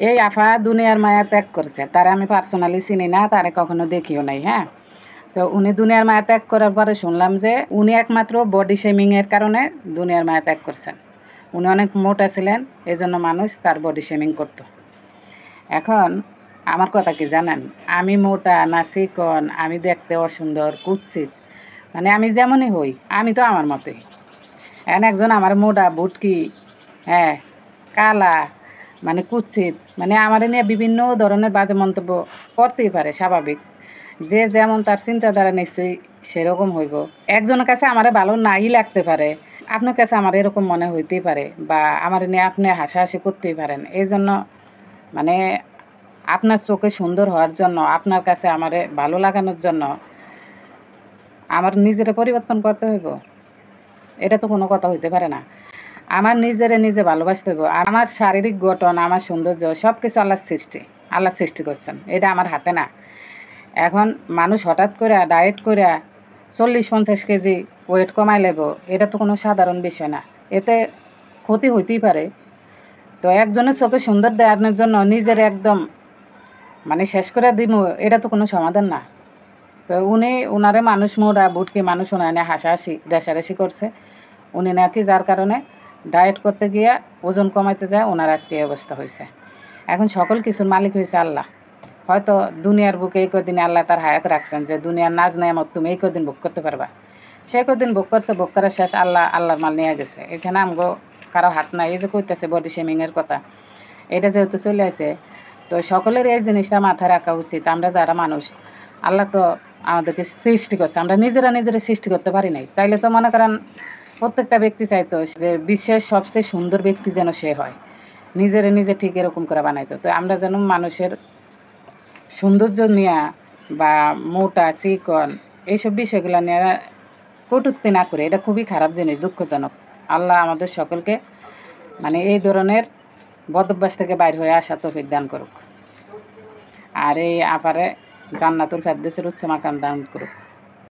এই আফা দুনিয়ার মায়া ত্যাগ করছে, তারা আমি পার্সোনালি চিনি না, তারে কখনো দেখিও নাই। হ্যাঁ, তো উনি দুনিয়ার মায়া ত্যাগ করার পরে শুনলাম যে উনি একমাত্র বডি শেমিংয়ের কারণে দুনিয়ার মায়া ত্যাগ করছেন। উনি অনেক মোটা ছিলেন, এই জন্য মানুষ তার বডি শেমিং করতো। এখন আমার কথা কি জানেন, আমি মোটা না চিকন, আমি দেখতে অসুন্দর কুৎসিত, মানে আমি যেমনই হই, আমি তো আমার মতোই। এখন একজন আমার মোটা বুটকি, হ্যাঁ, কালা, মানে কুৎসিত, মানে আমার নিয়ে বিভিন্ন ধরনের বাজে মন্তব্য করতেই পারে, স্বাভাবিক। যে যেমন তার চিন্তাধারা নিশ্চয়ই সেরকম হইব। একজনের কাছে আমার ভালো নাই লাগতে পারে, আপনার কাছে আমার এরকম মনে হইতেই পারে, বা আমার নিয়ে আপনি হাসাহাসি করতেই পারেন। এই জন্য মানে আপনার চোখে সুন্দর হওয়ার জন্য, আপনার কাছে আমারে ভালো লাগানোর জন্য আমার নিজেরে পরিবর্তন করতে হইব? এটা তো কোনো কথা হইতে পারে না। আমার নিজেরে নিজে ভালোবাসতে হইব। আমার শারীরিক গঠন, আমার সৌন্দর্য সব কিছু আল্লাহর সৃষ্টি। আল্লাহ সৃষ্টি করছেন, এটা আমার হাতে না। এখন মানুষ হঠাৎ করে ডায়েট করে 40-50 কেজি ওয়েট কমাই লেব, এটা তো কোনো সাধারণ বিষয় না। এতে ক্ষতি হইতেই পারে। তো একজনের চোখে সুন্দর দেখানোর জন্য নিজের একদম মানে শেষ করে দিব, এটা তো কোনো সমাধান না। তো উনি ওনারে মানুষ মোড়া বুটকি মানুষ ওনারে হাসাহাসি রেশারেশি করছে। উনি নাকি যার কারণে ডায়েট করতে গিয়ে ওজন কমাইতে যায় ওনার আজকে এই অবস্থা হয়েছে। এখন সকল কিছুর মালিক হয়েছে আল্লাহ। হয়তো দুনিয়ার বুকে এই কদিনে আল্লাহ তার হায়াত রাখছেন যে দুনিয়ার নাজ নেয়ামত তুমি এই কদিন ভোগ করতে পারবা। সে কদিন ভোগ করছে, ভোগ করার শেষ আল্লাহর মাল নিয়ে গেছে। এখানে আমগো কারো হাত নাই। এই যে কইতেছে বডি শেমিংয়ের কথা, এটা যেহেতু চলে আসে, তো সকলের এই জিনিসটা মাথায় রাখা উচিত। আমরা যারা মানুষ, আল্লাহ তো আমাদেরকে সৃষ্টি করছে, আমরা নিজেরা সৃষ্টি করতে পারি নাই। তাইলে তো মনে করেন প্রত্যেকটা ব্যক্তি চাইতো যে বিশ্বের সবচেয়ে সুন্দর ব্যক্তি যেন সে হয়, নিজে ঠিক এরকম করে বানাইতো। তো আমরা যেন মানুষের সৌন্দর্য নিয়ে বা মোটা চিকন এইসব বিষয়গুলো নিয়ে কটূক্তি না করে, এটা খুবই খারাপ জিনিস, দুঃখজনক। আল্লাহ আমাদের সকলকে মানে এই ধরনের বদভ্যাস থেকে বাইর হয়ে আসা তৌফিক দান করুক, আর এই আপারে জান্নাতুল ফেরদৌসের উচ্চ মাকাম দান করুক।